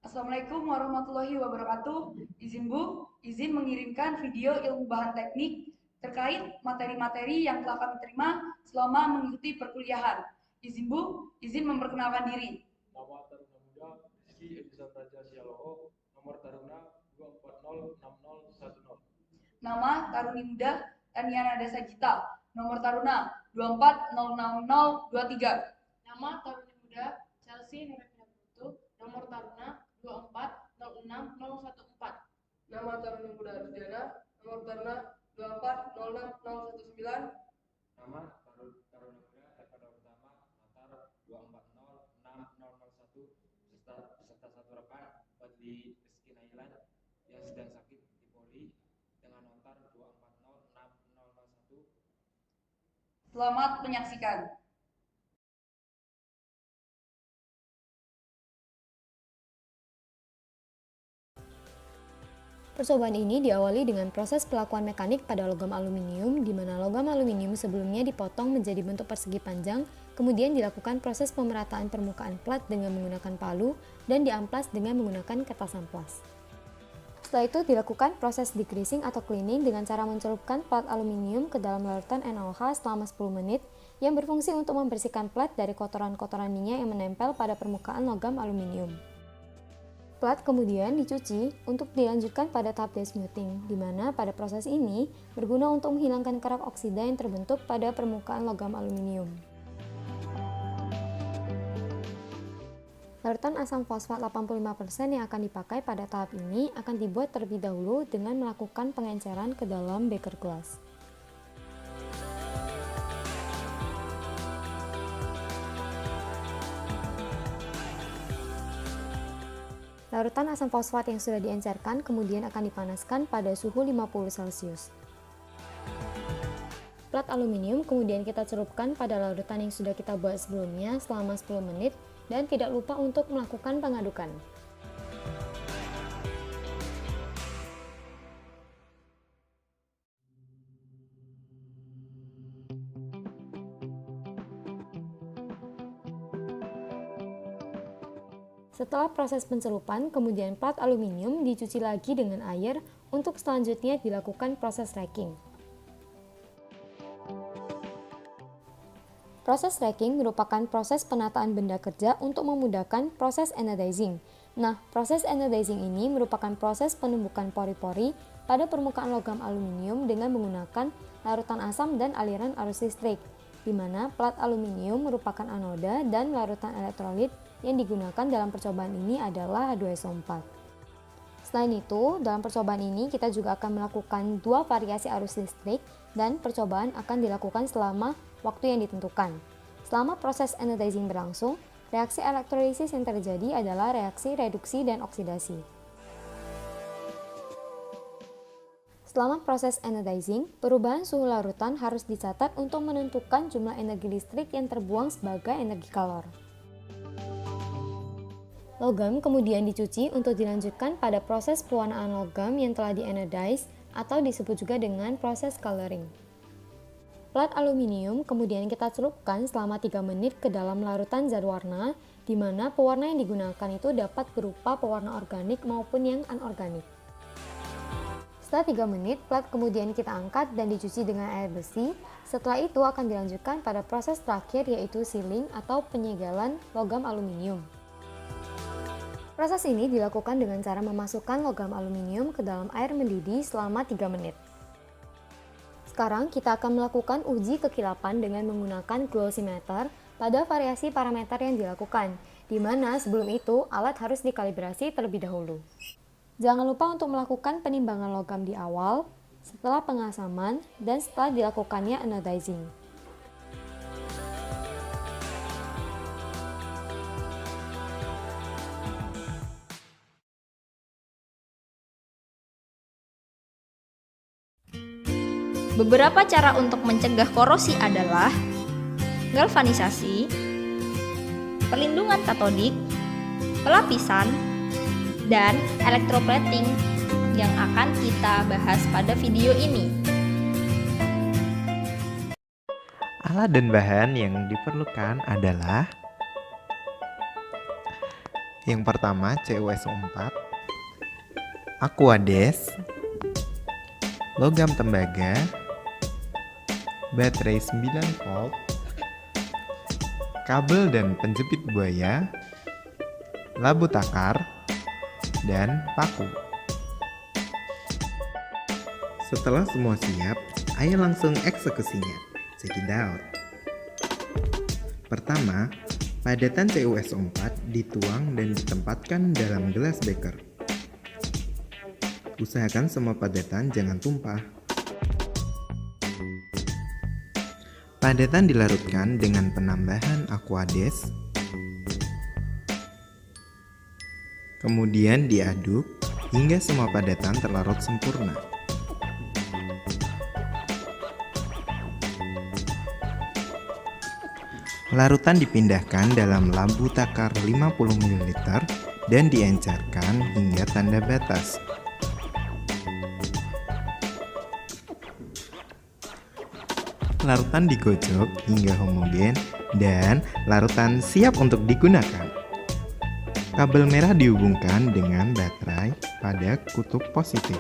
Assalamualaikum warahmatullahi wabarakatuh. Izin Bu, izin mengirimkan video ilmu bahan teknik terkait materi-materi yang telah kami terima selama mengikuti perkuliahan. Izin Bu, izin memperkenalkan diri. Nama Taruna Muda Rizky Edison Raja Sialoho, nomor Taruna 2406010. Nama Taruni Muda Taniana Dasa Gita, nomor Taruna 240023. Nama Taruni Muda Chelsea Nurina Putu, nomor Taruna 2406014. Nama Taruni Muda Ardiana, nomor Taruna 2406019. Nama Taruna Muda Eka Utama, Matar 2406001, beserta satu rekan Fadli Rizky Nailan yang sedang sakit di Poli dengan nontar 2406001. Selamat menyaksikan. Percobaan ini diawali dengan proses pelakuan mekanik pada logam aluminium, di mana logam aluminium sebelumnya dipotong menjadi bentuk persegi panjang, kemudian dilakukan proses pemerataan permukaan plat dengan menggunakan palu, dan diamplas dengan menggunakan kertas amplas. Setelah itu dilakukan proses degreasing atau cleaning dengan cara mencelupkan plat aluminium ke dalam larutan NaOH selama 10 menit, yang berfungsi untuk membersihkan plat dari kotoran-kotoran minyak yang menempel pada permukaan logam aluminium. Plat kemudian dicuci untuk dilanjutkan pada tahap desmoothing, di mana pada proses ini berguna untuk menghilangkan kerak oksida yang terbentuk pada permukaan logam aluminium. Larutan asam fosfat 85% yang akan dipakai pada tahap ini akan dibuat terlebih dahulu dengan melakukan pengenceran ke dalam beker glass. Larutan asam fosfat yang sudah diencerkan kemudian akan dipanaskan pada suhu 50 Celcius. Plat aluminium kemudian kita celupkan pada larutan yang sudah kita buat sebelumnya selama 10 menit dan tidak lupa untuk melakukan pengadukan. Setelah proses pencelupan, kemudian plat aluminium dicuci lagi dengan air untuk selanjutnya dilakukan proses racking. Proses racking merupakan proses penataan benda kerja untuk memudahkan proses anodizing. Nah, proses anodizing ini merupakan proses penumbukan pori-pori pada permukaan logam aluminium dengan menggunakan larutan asam dan aliran arus listrik, di mana plat aluminium merupakan anoda dan larutan elektrolit yang digunakan dalam percobaan ini adalah H2SO4. Selain itu, dalam percobaan ini kita juga akan melakukan dua variasi arus listrik dan percobaan akan dilakukan selama waktu yang ditentukan. Selama proses anodizing berlangsung, reaksi elektrolisis yang terjadi adalah reaksi reduksi dan oksidasi. Selama proses anodizing, perubahan suhu larutan harus dicatat untuk menentukan jumlah energi listrik yang terbuang sebagai energi kalor. Logam kemudian dicuci untuk dilanjutkan pada proses pewarnaan logam yang telah di-anodize atau disebut juga dengan proses coloring. Plat aluminium kemudian kita celupkan selama 3 menit ke dalam larutan zat warna, di mana pewarna yang digunakan itu dapat berupa pewarna organik maupun yang anorganik. Setelah 3 menit, plat kemudian kita angkat dan dicuci dengan air bersih. Setelah itu akan dilanjutkan pada proses terakhir yaitu sealing atau penyegelan logam aluminium. Proses ini dilakukan dengan cara memasukkan logam aluminium ke dalam air mendidih selama 3 menit. Sekarang kita akan melakukan uji kekilapan dengan menggunakan glossimeter pada variasi parameter yang dilakukan, di mana sebelum itu alat harus dikalibrasi terlebih dahulu. Jangan lupa untuk melakukan penimbangan logam di awal, setelah pengasaman, dan setelah dilakukannya anodizing. Beberapa cara untuk mencegah korosi adalah galvanisasi, perlindungan katodik, pelapisan, dan elektroplating yang akan kita bahas pada video ini. Alat dan bahan yang diperlukan adalah Yang pertama CuSO4, Aquades, logam tembaga, baterai 9 volt, kabel dan penjepit buaya, labu takar, dan paku. Setelah semua siap, ayo langsung eksekusinya. Check it out. Pertama, padatan CuSO4 dituang dan ditempatkan dalam gelas beker. Usahakan semua padatan jangan tumpah. Padatan dilarutkan dengan penambahan Aquades, kemudian diaduk hingga semua padatan terlarut sempurna. Larutan dipindahkan dalam labu takar 50 ml dan diencerkan hingga tanda batas. Larutan digocok hingga homogen dan larutan siap untuk digunakan. Kabel merah dihubungkan dengan baterai pada kutub positif.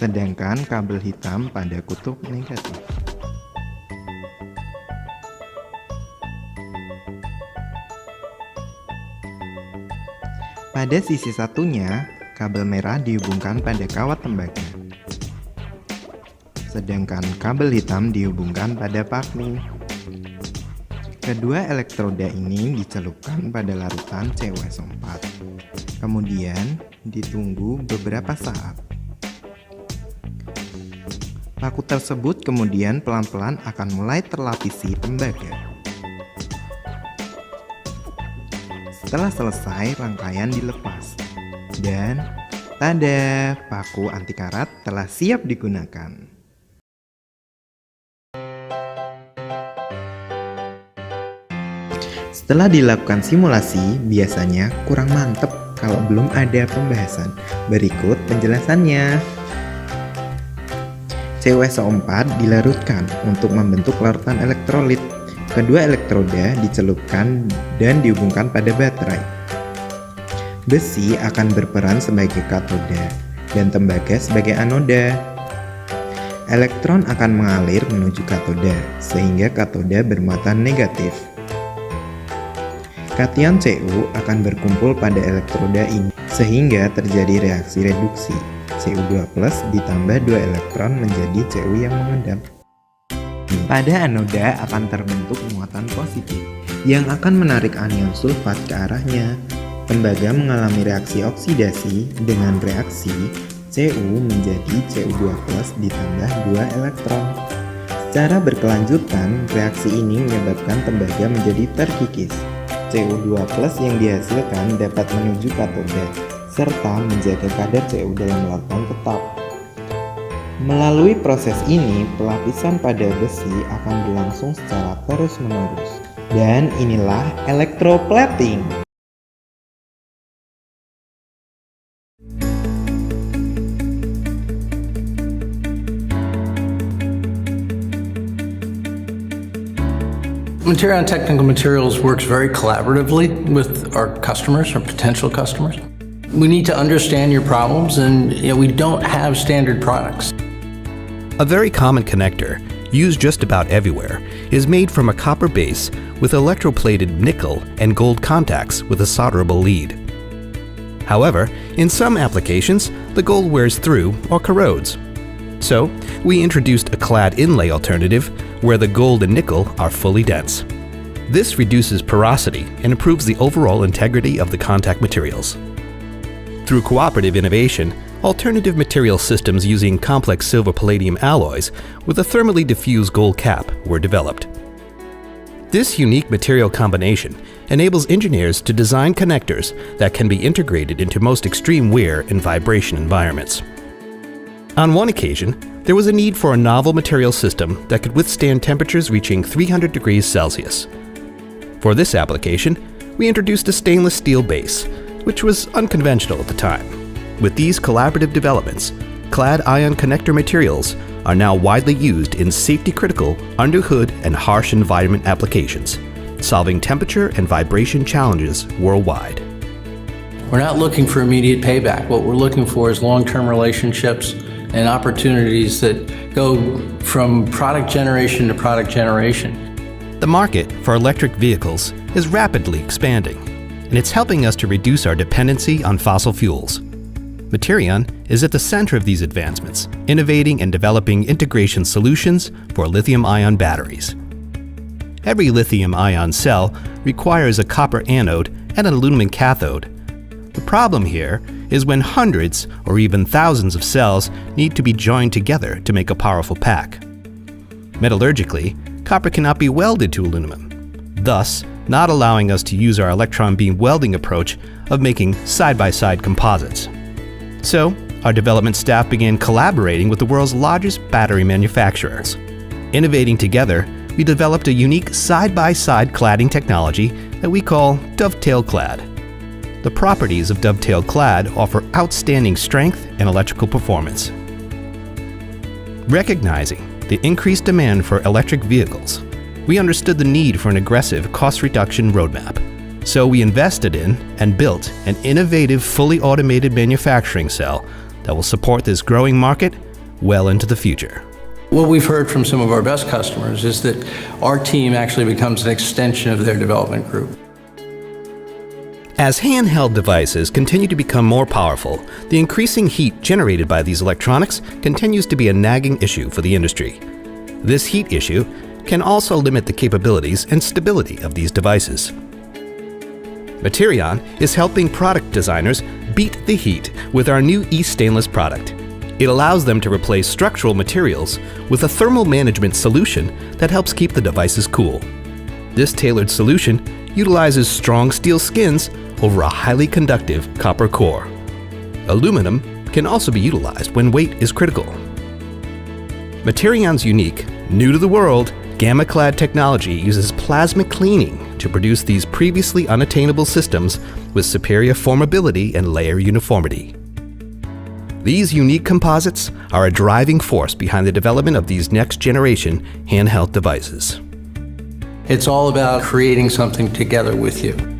Sedangkan kabel hitam pada kutub negatif. Pada sisi satunya, kabel merah dihubungkan pada kawat tembaga. Sedangkan kabel hitam dihubungkan pada paku. Kedua elektroda ini dicelupkan pada larutan CuSO4. Kemudian ditunggu beberapa saat. Paku tersebut kemudian pelan-pelan akan mulai terlapisi tembaga. Setelah selesai, rangkaian dilepas. Dan tada, paku anti karat telah siap digunakan. Setelah dilakukan simulasi, biasanya kurang mantep kalau belum ada pembahasan. Berikut penjelasannya. CuSO4 dilarutkan untuk membentuk larutan elektrolit. Kedua elektroda dicelupkan dan dihubungkan pada baterai. Besi akan berperan sebagai katoda dan tembaga sebagai anoda. Elektron akan mengalir menuju katoda sehingga katoda bermuatan negatif. Kation Cu akan berkumpul pada elektroda ini sehingga terjadi reaksi reduksi. Cu2+ ditambah 2 elektron menjadi Cu yang mengendap. Pada anoda akan terbentuk muatan positif yang akan menarik anion sulfat ke arahnya. Tembaga mengalami reaksi oksidasi dengan reaksi Cu menjadi Cu2+ ditambah 2 elektron. Secara berkelanjutan, reaksi ini menyebabkan tembaga menjadi terkikis. Cu2+ yang dihasilkan dapat menuju katoda serta menjaga kadar Cu dalam larutan tetap. Melalui proses ini, pelapisan pada besi akan berlangsung secara terus-menerus. Dan inilah electroplating. Materion Technical Materials works very collaboratively with our customers, our potential customers. We need to understand your problems, and we don't have standard products. A very common connector, used just about everywhere, is made from a copper base with electroplated nickel and gold contacts with a solderable lead. However, in some applications, the gold wears through or corrodes. So, we introduced a clad inlay alternative where the gold and nickel are fully dense. This reduces porosity and improves the overall integrity of the contact materials. Through cooperative innovation, alternative material systems using complex silver-palladium alloys with a thermally diffused gold cap were developed. This unique material combination enables engineers to design connectors that can be integrated into most extreme wear and vibration environments. On one occasion, there was a need for a novel material system that could withstand temperatures reaching 300 degrees Celsius. For this application, we introduced a stainless steel base, which was unconventional at the time. With these collaborative developments, clad ion connector materials are now widely used in safety-critical, under-hood, and harsh environment applications, solving temperature and vibration challenges worldwide. We're not looking for immediate payback. What we're looking for is long-term relationships and opportunities that go from product generation to product generation. The market for electric vehicles is rapidly expanding, and it's helping us to reduce our dependency on fossil fuels. Materion is at the center of these advancements, innovating and developing integration solutions for lithium-ion batteries. Every lithium-ion cell requires a copper anode and an aluminum cathode. The problem here is when hundreds or even thousands of cells need to be joined together to make a powerful pack. Metallurgically, copper cannot be welded to aluminum, thus not allowing us to use our electron beam welding approach of making side-by-side composites. So, our development staff began collaborating with the world's largest battery manufacturers. Innovating together, we developed a unique side-by-side cladding technology that we call Dovetail Clad. The properties of Dovetail Clad offer outstanding strength and electrical performance. Recognizing the increased demand for electric vehicles, we understood the need for an aggressive cost reduction roadmap. So we invested in and built an innovative, fully automated manufacturing cell that will support this growing market well into the future. What we've heard from some of our best customers is that our team actually becomes an extension of their development group. As handheld devices continue to become more powerful, the increasing heat generated by these electronics continues to be a nagging issue for the industry. This heat issue can also limit the capabilities and stability of these devices. Materion is helping product designers beat the heat with our new E-Stainless product. It allows them to replace structural materials with a thermal management solution that helps keep the devices cool. This tailored solution utilizes strong steel skins over a highly conductive copper core. Aluminum can also be utilized when weight is critical. Materion's unique, new-to-the-world, GammaClad technology uses plasma cleaning to produce these previously unattainable systems with superior formability and layer uniformity. These unique composites are a driving force behind the development of these next-generation handheld devices. It's all about creating something together with you.